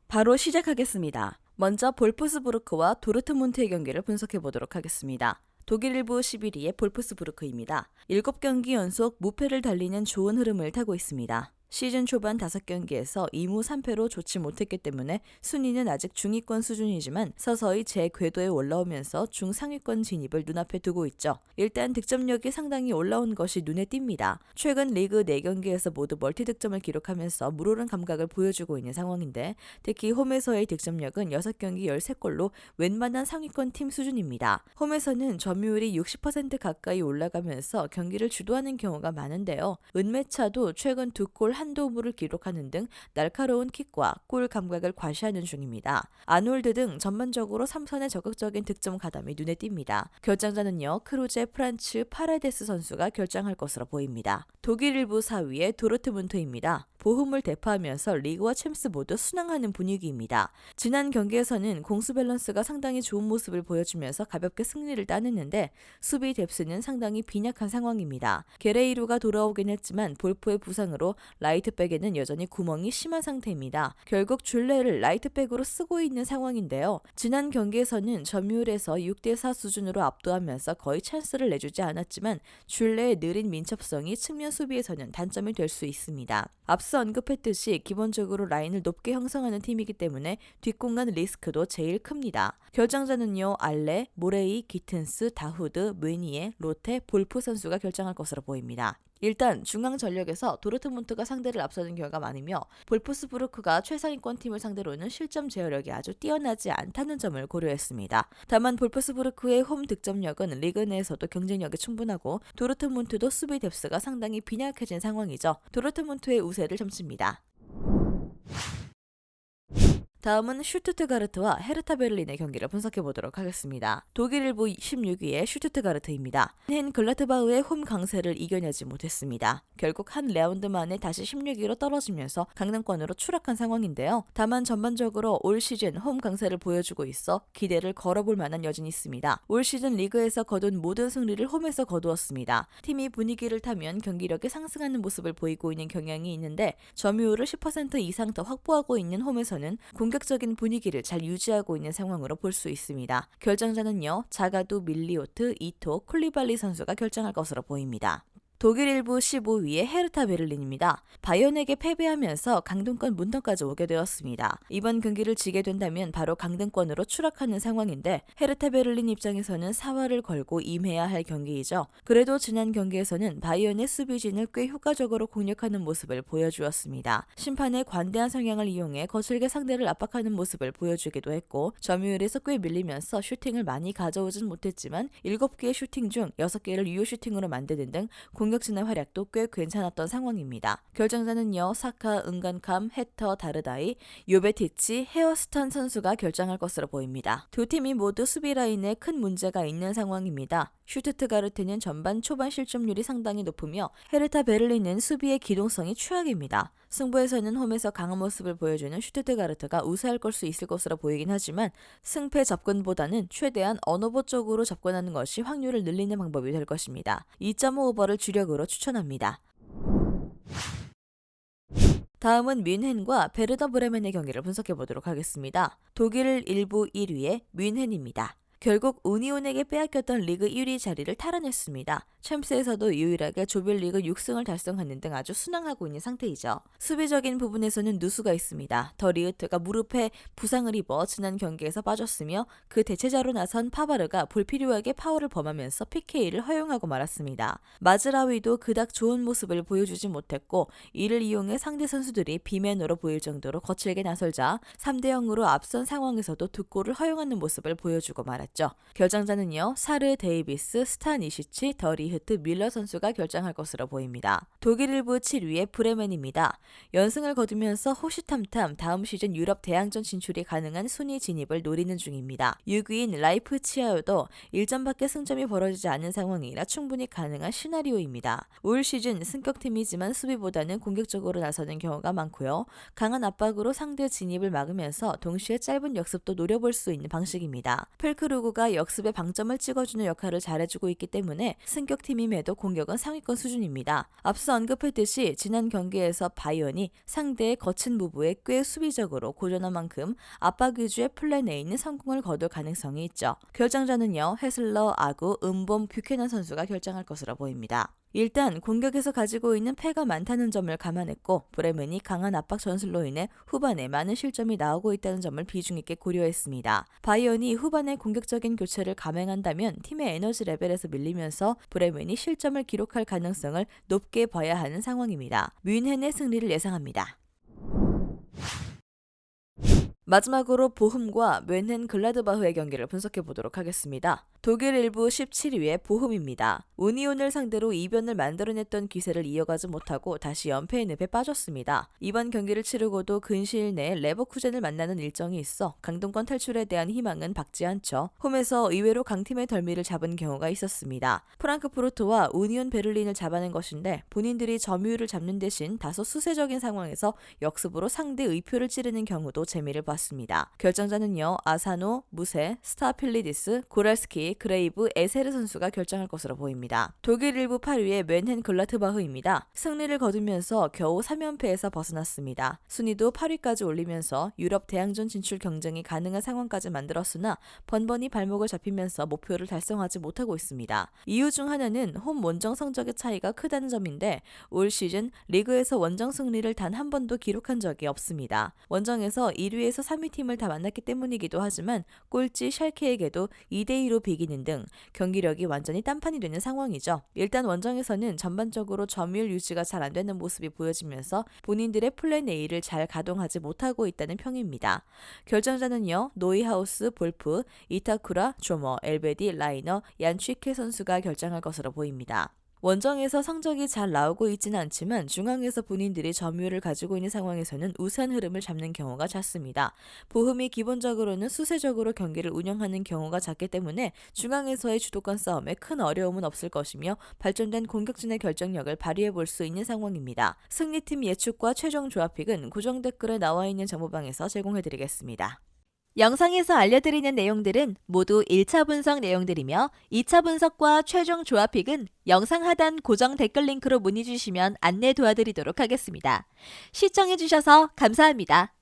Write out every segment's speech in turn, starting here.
바로 시작하겠습니다. 먼저 볼프스부르크와 도르트문트의 경기를 분석해 보도록 하겠습니다. 독일 일부 11위의 볼프스부르크입니다. 7경기 연속 무패를 달리는 좋은 흐름을 타고 있습니다. 시즌 초반 5경기에서 2무 3패로 좋지 못했기 때문에 순위는 아직 중위권 수준이지만 서서히 제궤도에 올라오면서 중상위권 진입을 눈앞에 두고 있죠. 일단 득점력이 상당히 올라온 것이 눈에 띕니다. 최근 리그 4경기에서 모두 멀티득점을 기록하면서 물오른 감각을 보여주고 있는 상황인데 특히 홈에서의 득점력은 6경기 13골로 웬만한 상위권 팀 수준입니다. 홈에서는 점유율이 60% 가까이 올라가면서 경기를 주도하는 경우가 많은데요. 은메차도 최근 2골 한 도움을 기록하는 등 날카로운 킥과 골 감각을 과시하는 중입니다. 아놀드 등 전반적으로 3선의 적극적인 득점 가담이 눈에 띕니다. 결정자는요, 크루제 프란츠 파라데스 선수가 결정할 것으로 보입니다. 독일 일부 4위의 도르트문트입니다. 보훔을 대파하면서 리그와 챔스 모두 순항하는 분위기입니다. 지난 경기에서는 공수 밸런스가 상당히 좋은 모습을 보여주면서 가볍게 승리를 따냈는데 수비 뎁스는 상당히 빈약한 상황입니다. 게레이루가 돌아오긴 했지만 볼프의 부상으로 라이트백에는 여전히 구멍이 심한 상태입니다. 결국 줄레를 라이트백으로 쓰고 있는 상황인데요. 지난 경기에서는 점유율에서 6대4 수준으로 압도하면서 거의 찬스를 내주지 않았지만 줄레의 느린 민첩성이 측면 수비에서는 단점이 될 수 있습니다. 앞서 언급했듯이 기본적으로 라인을 높게 형성하는 팀이기 때문에 뒷공간 리스크도 제일 큽니다. 결정자는요, 알레, 모레이, 기튼스, 다후드, 므니에, 로테, 볼프 선수가 결정할 것으로 보입니다. 일단 중앙 전력에서 도르트문트가 상대를 앞서는 경우가 많으며 볼프스부르크가 최상위권 팀을 상대로는 실점 제어력이 아주 뛰어나지 않다는 점을 고려했습니다. 다만 볼프스부르크의 홈 득점력은 리그 내에서도 경쟁력이 충분하고 도르트문트도 수비 뎁스가 상당히 빈약해진 상황이죠. 도르트문트의 우세를 점칩니다. 다음은 슈투트가르트와 헤르타 베를린의 경기를 분석해 보도록 하겠습니다. 독일 일부 16위의 슈투트가르트입니다. 헨 글라트바흐의 홈 강세를 이겨내지 못했습니다. 결국 한 라운드 만에 다시 16위로 떨어지면서 강등권으로 추락한 상황인데요. 다만 전반적으로 올 시즌 홈 강세를 보여주고 있어 기대를 걸어볼 만한 여진이 있습니다. 올 시즌 리그에서 거둔 모든 승리를 홈에서 거두었습니다. 팀이 분위기를 타면 경기력이 상승하는 모습을 보이고 있는 경향이 있는데 점유율을 10% 이상 더 확보하고 있는 홈에서는 공격적인 분위기를 잘 유지하고 있는 상황으로 볼 수 있습니다. 결정자는요, 자가두, 밀리오트, 이토, 쿨리발리 선수가 결정할 것으로 보입니다. 독일 일부 15위의 헤르타 베를린입니다. 바이언에게 패배하면서 강등권 문턱까지 오게 되었습니다. 이번 경기를 지게 된다면 바로 강등권으로 추락하는 상황인데 헤르타 베를린 입장에서는 사활을 걸고 임해야 할 경기이죠. 그래도 지난 경기에서는 바이언의 수비진을 꽤 효과적으로 공략하는 모습을 보여주었습니다. 심판의 관대한 성향을 이용해 거칠게 상대를 압박하는 모습을 보여주기도 했고 점유율에서 꽤 밀리면서 슈팅을 많이 가져오진 못했지만 7개의 슈팅 중 6개를 유효 슈팅으로 만드는 등 공격진의 활약도 꽤 괜찮았던 상황입니다. 결정자는요, 사카, 은간캄, 헤터, 다르다이, 요베티치, 헤어스턴 선수가 결정할 것으로 보입니다. 두 팀이 모두 수비 라인에 큰 문제가 있는 상황입니다. 슈투트가르트는 전반 초반 실점률이 상당히 높으며 헤르타 베를린은 수비의 기동성이 최악입니다. 승부에서는 홈에서 강한 모습을 보여주는 슈투트가르트가 우세할 수 있을 것으로 보이긴 하지만 승패 접근보다는 최대한 언오버 쪽으로 접근하는 것이 확률을 늘리는 방법이 될 것입니다. 2.5오버를 주력으로 추천합니다. 다음은 뮌헨과 베르더 브레멘의 경기를 분석해 보도록 하겠습니다. 독일 일부 1위의 뮌헨입니다. 결국 우니온에게 빼앗겼던 리그 1위 자리를 탈환했습니다. 챔스에서도 유일하게 조별리그 6승을 달성하는 등 아주 순항하고 있는 상태이죠. 수비적인 부분에서는 누수가 있습니다. 더 리흐트가 무릎에 부상을 입어 지난 경기에서 빠졌으며 그 대체자로 나선 파바르가 불필요하게 파울을 범하면서 PK를 허용하고 말았습니다. 마즈라위도 그닥 좋은 모습을 보여주지 못했고 이를 이용해 상대 선수들이 비맨으로 보일 정도로 거칠게 나설자 3대0으로 앞선 상황에서도 2골을 허용하는 모습을 보여주고 말았습니다. 결정자는요, 사르 데이비스, 스타니시치, 더 리흐트, 밀러 선수가 결정할 것으로 보입니다. 독일 일부 7위의 브레멘입니다. 연승을 거두면서 호시탐탐 다음 시즌 유럽 대항전 진출이 가능한 순위 진입을 노리는 중입니다. 6위인 라이프치하여도 1점밖에 승점이 벌어지지 않은 상황이라 충분히 가능한 시나리오입니다. 올 시즌 승격팀이지만 수비보다는 공격적으로 나서는 경우가 많고요. 강한 압박으로 상대 진입을 막으면서 동시에 짧은 역습도 노려볼 수 있는 방식입니다. 펠크루 스부르크가 역습에 방점을 찍어주는 역할을 잘해주고 있기 때문에 승격팀임에도 공격은 상위권 수준입니다. 앞서 언급했듯이 지난 경기에서 바이언이 상대의 거친 무브에 꽤 수비적으로 고전한 만큼 압박 위주의 플랜 A는 성공을 거둘 가능성이 있죠. 결정자는요, 헤슬러, 아구, 은범, 뷰캐넌 선수가 결정할 것으로 보입니다. 일단 공격에서 가지고 있는 패가 많다는 점을 감안했고 브레멘이 강한 압박 전술로 인해 후반에 많은 실점이 나오고 있다는 점을 비중 있게 고려했습니다. 바이언이 후반에 공격적인 교체를 감행한다면 팀의 에너지 레벨에서 밀리면서 브레멘이 실점을 기록할 가능성을 높게 봐야 하는 상황입니다. 뮌헨의 승리를 예상합니다. 마지막으로 보훔과 뮌헨 글라드바흐의 경기를 분석해 보도록 하겠습니다. 독일 1부 17위의 보훔입니다. 우니온을 상대로 이변을 만들어냈던 기세를 이어가지 못하고 다시 연패의 늪에 빠졌습니다. 이번 경기를 치르고도 근시일 내에 레버쿠젠을 만나는 일정이 있어 강등권 탈출에 대한 희망은 박지 않죠. 홈에서 의외로 강팀의 덜미를 잡은 경우가 있었습니다. 프랑크푸르트와 우니온 베를린을 잡아낸 것인데 본인들이 점유율을 잡는 대신 다소 수세적인 상황에서 역습으로 상대 의표를 찌르는 경우도 재미를 봤습니다. 결정자는요, 아사노, 무세, 스타필리디스, 고랄스키, 그레이브, 에세르 선수가 결정할 것으로 보입니다. 독일 1부 8위의 뮌헨 글라트바흐입니다. 승리를 거두면서 겨우 3연패에서 벗어났습니다. 순위도 8위까지 올리면서 유럽 대항전 진출 경쟁이 가능한 상황까지 만들었으나 번번이 발목을 잡히면서 목표를 달성하지 못하고 있습니다. 이유 중 하나는 홈 원정 성적의 차이가 크다는 점인데 올 시즌 리그에서 원정 승리를 단 한 번도 기록한 적이 없습니다. 원정에서 1위에서 3위 팀을 다 만났기 때문이기도 하지만 꼴찌 샬케에게도 2대2로 비기는 등 경기력이 완전히 딴판이 되는 상황이죠. 일단 원정에서는 전반적으로 점유율 유지가 잘 안 되는 모습이 보여지면서 본인들의 플랜 A를 잘 가동하지 못하고 있다는 평입니다. 결정자는요, 노이하우스, 볼프, 이타쿠라, 조머, 엘베디, 라이너, 얀취케 선수가 결정할 것으로 보입니다. 원정에서 성적이 잘 나오고 있지는 않지만 중앙에서 본인들이 점유율을 가지고 있는 상황에서는 우세한 흐름을 잡는 경우가 잦습니다. 보훔이 기본적으로는 수세적으로 경기를 운영하는 경우가 잦기 때문에 중앙에서의 주도권 싸움에 큰 어려움은 없을 것이며 발전된 공격진의 결정력을 발휘해 볼 수 있는 상황입니다. 승리팀 예측과 최종 조합픽은 고정 댓글에 나와 있는 정보방에서 제공해드리겠습니다. 영상에서 알려드리는 내용들은 모두 1차 분석 내용들이며 2차 분석과 최종 조합픽은 영상 하단 고정 댓글 링크로 문의 주시면 안내 도와드리도록 하겠습니다. 시청해주셔서 감사합니다.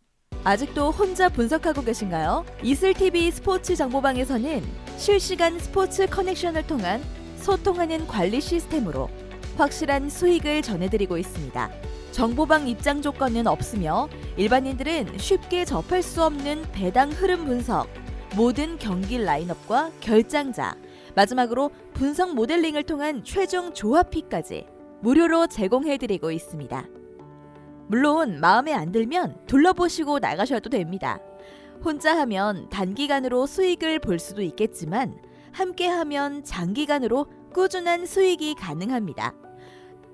아직도 혼자 분석하고 계신가요? 이슬TV 스포츠 정보방에서는 실시간 스포츠 커넥션을 통한 소통하는 관리 시스템으로 확실한 수익을 전해드리고 있습니다. 정보방 입장 조건은 없으며 일반인들은 쉽게 접할 수 없는 배당 흐름 분석, 모든 경기 라인업과 결장자, 마지막으로 분석 모델링을 통한 최종 조합픽까지 무료로 제공해드리고 있습니다. 물론 마음에 안 들면 둘러보시고 나가셔도 됩니다. 혼자 하면 단기간으로 수익을 볼 수도 있겠지만 함께하면 장기간으로 꾸준한 수익이 가능합니다.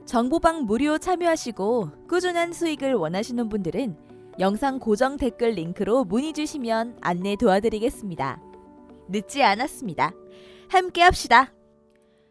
정보방 무료 참여하시고 꾸준한 수익을 원하시는 분들은 영상 고정 댓글 링크로 문의 주시면 안내 도와드리겠습니다. 늦지 않았습니다. 함께 합시다.